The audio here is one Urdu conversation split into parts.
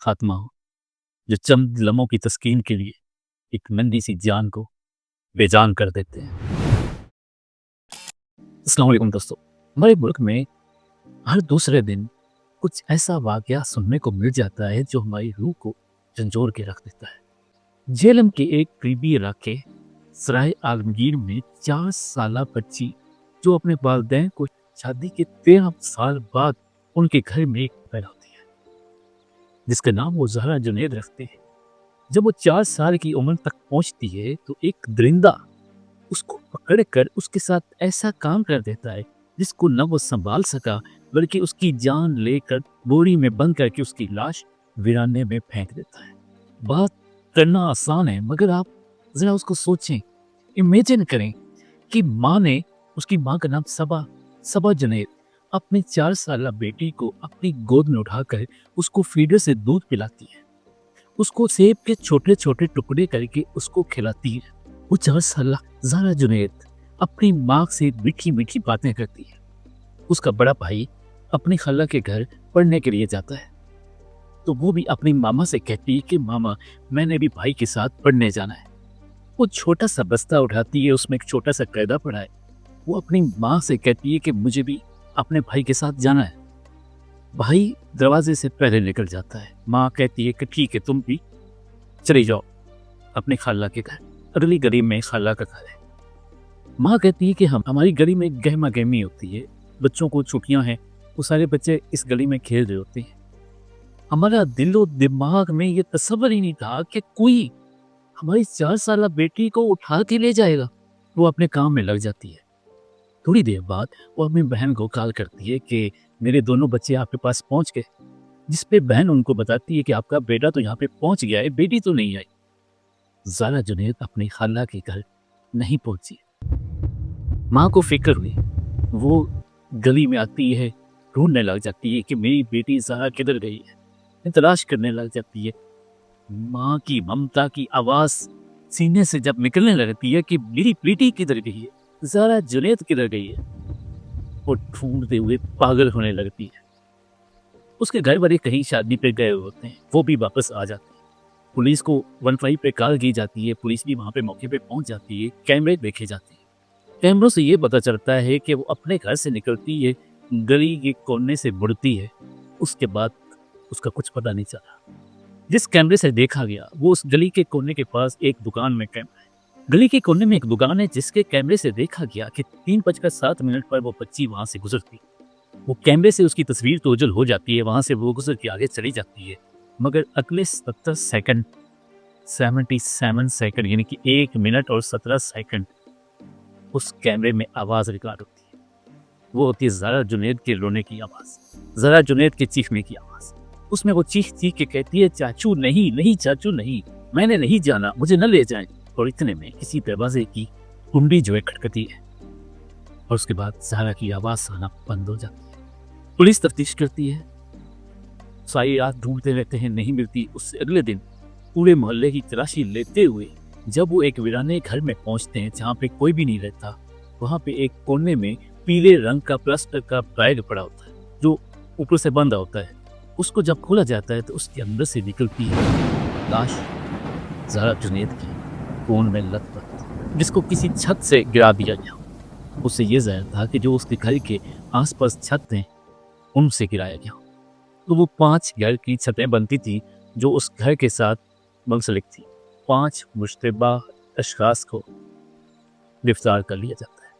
خاتمہ ہو جو چند لمحوں کی تسکین کے لیے ایک ننھی سی جان کو بے جان کر دیتے ہیں۔ السلام علیکم دوستو، ہمارے ملک میں ہر دوسرے دن کچھ ایسا واقعہ سننے کو مل جاتا ہے جو ہماری روح کو جھنجھوڑ کے رکھ دیتا ہے۔ جہلم کے ایک قریبی علاقے سرائے عالمگیر میں 4 سالہ بچی جو اپنے والدین کو شادی کے 13 سال بعد ان کے گھر میں پیدا ہوتی ہے، جس کا نام وہ زہرا جنید رکھتے ہیں۔ جب وہ 4 سال کی عمر تک پہنچتی ہے تو ایک درندہ اس کو پکڑ کر اس کے ساتھ ایسا کام کر دیتا ہے جس کو نہ وہ سنبھال سکا، بلکہ اس کی جان لے کر بوری میں بند کر کے اس کی لاش ویرانے میں پھینک دیتا ہے۔ بات کرنا آسان ہے، مگر آپ ذرا اس کو سوچیں، امیجن کریں کہ اس کی ماں کا نام صبا جنید اپنی 4 سالہ بیٹی کو اپنی گود میں اٹھا کر اس کو فیڈر سے دودھ پلاتی ہے، اس کو سیب کے چھوٹے چھوٹے ٹکڑے کر کے اس کو کھلاتی ہے۔ وہ 4 سالہ زہرا جنید اپنی ماں سے میٹھی میٹھی باتیں کرتی ہے۔ اس کا بڑا بھائی اپنی خالہ کے گھر پڑھنے کے لیے جاتا ہے تو وہ بھی اپنی ماما سے کہتی ہے کہ ماما میں نے بھی بھائی کے ساتھ پڑھنے جانا ہے۔ وہ چھوٹا سا بستہ اٹھاتی ہے، اس میں ایک چھوٹا سا قاعدہ پڑا ہے۔ وہ اپنی ماں سے کہتی ہے کہ مجھے بھی اپنے بھائی کے ساتھ جانا ہے۔ بھائی دروازے سے پہلے نکل جاتا ہے۔ ماں کہتی ہے کہ ٹھیک ہے، تم بھی چلی جاؤ اپنی خالہ کے گھر، اگلی گلی میں خالہ کا گھر ہے۔ ماں کہتی ہے کہ ہماری گلی میں گہما گہمی ہوتی ہے، بچوں کو چھٹیاں ہیں، وہ سارے بچے اس گلی میں کھیل رہے ہوتے ہیں۔ ہمارا دل و دماغ میں یہ تصور ہی نہیں تھا کہ کوئی ہماری 4 سالہ بیٹی کو اٹھا کے لے جائے گا۔ وہ اپنے کام میں لگ جاتی ہے۔ تھوڑی دیر بعد وہ اپنی بہن کو کال کرتی ہے کہ میرے دونوں بچے آپ کے پاس پہنچ گئے، جس پہ بہن ان کو بتاتی ہے کہ آپ کا بیٹا تو یہاں پہ پہنچ گیا ہے، بیٹی تو نہیں آئی۔ زہرا جنید اپنی خالہ کے گھر نہیں پہنچی۔ ماں کو فکر ہوئی، وہ گلی میں آتی ہے، ڈھونڈنے لگ جاتی ہے کہ میری بیٹی زہرا کدھر گئی ہے، تلاش کرنے لگ جاتی ہے۔ ماں کی ممتا کی آواز سینے سے جب نکلنے لگتی ہے کہ میری بیٹی کدھر گئی ہے، زہرا جنید کدھر گئی ہے، وہ ڈھونڈتے ہوئے پاگل ہونے لگتی ہے۔ اس کے گھر والے کہیں شادی پہ گئے ہوتے ہیں، وہ بھی واپس آ جاتے ہیں۔ پولیس کو 15 پہ کال کی جاتی ہے، پولیس بھی وہاں پہ موقع پہ پہنچ جاتی ہے، کیمرے دیکھے جاتے ہیں۔ کیمروں سے یہ پتا چلتا ہے کہ وہ اپنے گھر سے نکلتی ہے، گلی کے کونے سے مڑتی ہے، اس کے بعد اس کا کچھ پتہ نہیں چلا۔ جس کیمرے سے دیکھا گیا وہ اس گلی کے کونے کے پاس ایک دکان میں کیمرہ ہے۔ گلی کے کونے میں ایک دکان ہے جس کے کیمرے سے دیکھا گیا کہ 3:07 پر وہ بچی وہاں سے گزرتی۔ وہ کیمرے سے اس کی تصویر تو اوجھل ہو جاتی ہے، وہاں سے وہ گزر کے آگے چلی جاتی ہے، مگر اگلے 77 سیکنڈ یعنی کہ 1 منٹ اور 17 سیکنڈ اس کیمرے میں آواز ریکارڈ ہوتی ہے۔ وہ ہوتی ہے زہرا جنید کے رونے کی آواز، زہرا جنید کے چیخنے کی آواز۔ اس میں وہ چیخ کے کہتی ہے چاچو نہیں چاچو نہیں، میں نے نہیں جانا، مجھے نہ لے جائیں۔ اور اتنے میں کسی دروازے کی کنڈی جو ہے کھٹکتی ہے اور اس کے بعد زہرا کی آواز آنا بند ہو جاتی ہے۔ پولیس تفتیش کرتی ہے، ساری رات ڈھونڈتے رہتے ہیں، نہیں ملتی۔ اس سے اگلے دن پورے محلے کی تلاشی لیتے ہوئے جب وہ ایک ویرانے گھر میں پہنچتے ہیں جہاں پہ کوئی بھی نہیں رہتا، وہاں پہ ایک کونے میں پیلے رنگ کا پلاسٹر کا بیگ پڑا ہوتا ہے جو اوپر سے بندھا ہوتا ہے۔ اس کو جب کھولا جاتا ہے تو اس کے اندر سے نکلتی ہے لاش زہرا جنید کی، خون میں لت پت، جس کو کسی چھت سے گرا دیا گیا۔ اسے یہ ظاہر تھا کہ جو اس کے گھر کے آس پاس چھت ہیں ان سے گرایا گیا۔ تو وہ 5 گھر کی چھتیں بنتی تھی جو اس گھر کے ساتھ منسلک تھی۔ 5 مشتبہ اشخاص کو گرفتار کر لیا جاتا ہے۔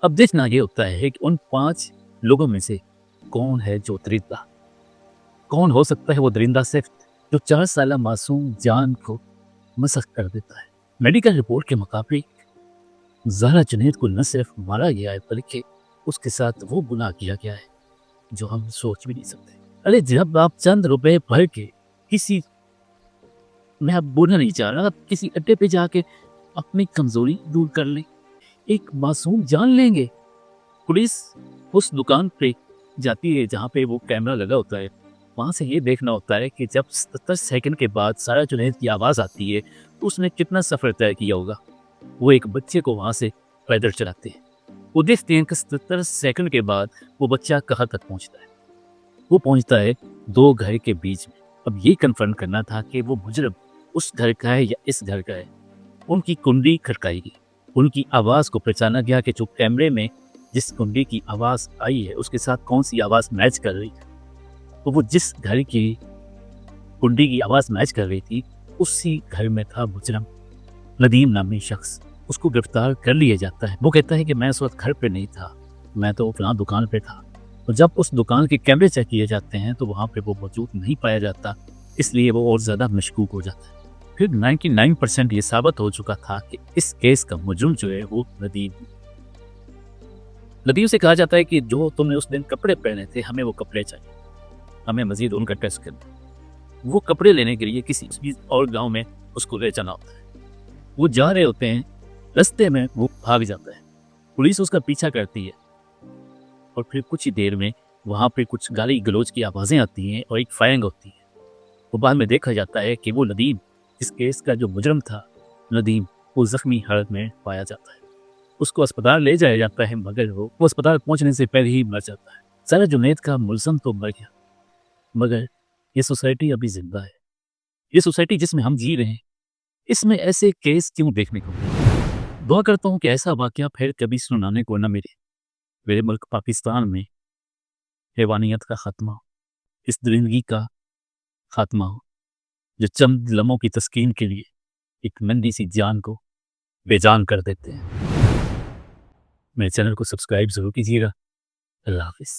اب دیکھنا یہ ہوتا ہے کہ ان 5 لوگوں میں سے کون ہے جو درندہ، کون ہو سکتا ہے وہ درندہ صفت جو 4 سالہ معصوم جان کو مسخ کر دیتا ہے۔ میڈیکل رپورٹ کے مطابق زہرا جنید کو نہ صرف مارا گیا ہے بلکہ اس کے ساتھ وہ گناہ کیا گیا ہے جو ہم سوچ بھی نہیں سکتے۔ ارے جب آپ چند روپے بھر کے میں اب بولنا نہیں چاہ رہا، آپ کسی اڈے پہ جا کے اپنی کمزوری دور کر لیں، ایک معصوم جان لیں گے۔ پولیس اس دکان پہ جاتی ہے جہاں پہ وہ کیمرہ لگا ہوتا ہے، وہاں سے یہ دیکھنا ہوتا ہے کہ جب 77 سیکنڈ کے بعد زہرا جنید کی آواز آتی ہے تو اس نے کتنا سفر طے کیا ہوگا۔ وہ ایک بچے کو وہاں سے پیدل چلاتے ہیں، وہ دیکھتے ہیں کہ 77 سیکنڈ کے بعد وہ بچہ کہاں تک پہنچتا ہے۔ وہ پہنچتا ہے دو گھر کے بیچ میں. اب یہ کنفرم کرنا تھا کہ وہ مجرم اس گھر کا ہے یا اس گھر کا ہے. ان کی کنڈی کھڑکائی گئی. ان کی آواز کو پہچانا گیا کہ جو کیمرے میں جس کنڈی کی آواز آئی ہے اس کے ساتھ کون سی آواز میچ کر رہی ہے. تو وہ جس گھر کی کنڈی کی آواز میچ کر رہی تھی اسی گھر میں تھا مجرم ندیم نامی شخص. اس کو گرفتار کر لیا جاتا ہے. وہ کہتا ہے کہ میں اس وقت گھر پہ نہیں تھا, میں تو فلاں دکان پہ تھا. اور جب اس دکان کے کیمرے چیک کیے جاتے ہیں تو وہاں پہ وہ موجود نہیں پایا جاتا, اس لیے وہ اور زیادہ مشکوک ہو جاتا ہے. پھر 99% یہ ثابت ہو چکا تھا کہ اس کیس کا مجرم جو ہے وہ ندیم. ندیم سے کہا جاتا ہے کہ جو تم نے اس دن کپڑے پہنے تھے ہمیں وہ کپڑے چاہیے, ہمیں مزید ان کا ٹیسٹ کرنا. وہ کپڑے لینے کے لیے کسی اور گاؤں میں اس کو لے جانا ہوتا ہے. وہ جا رہے ہوتے ہیں, رستے میں وہ بھاگ جاتا ہے. پولیس اس کا پیچھا کرتی ہے اور پھر کچھ ہی دیر میں وہاں پہ کچھ گالی گلوچ کی آوازیں آتی ہیں اور ایک فائرنگ ہوتی ہے. وہ بعد میں دیکھا جاتا ہے کہ وہ ندیم اس کیس کا جو مجرم تھا, ندیم وہ زخمی حالت میں پایا جاتا ہے. اس کو اسپتال لے جایا جاتا ہے مگر وہ اسپتال پہنچنے سے پہلے ہی مر جاتا ہے. سارا جنید کا ملزم تو مر گیا مگر یہ سوسائٹی ابھی زندہ ہے. یہ سوسائٹی جس میں ہم جی رہے ہیں اس میں ایسے کیس کیوں دیکھنے کو ملے. دعا کرتا ہوں کہ ایسا واقعہ پھر کبھی سنانے کو نہ ملے. میرے ملک پاکستان میں حیوانیت کا خاتمہ ہو, اس درندگی کا خاتمہ ہو جو چند لمحوں کی تسکین کے لیے ایک ننھی سی جان کو بے جان کر دیتے ہیں. میرے چینل کو سبسکرائب ضرور کیجیے گا. اللہ حافظ.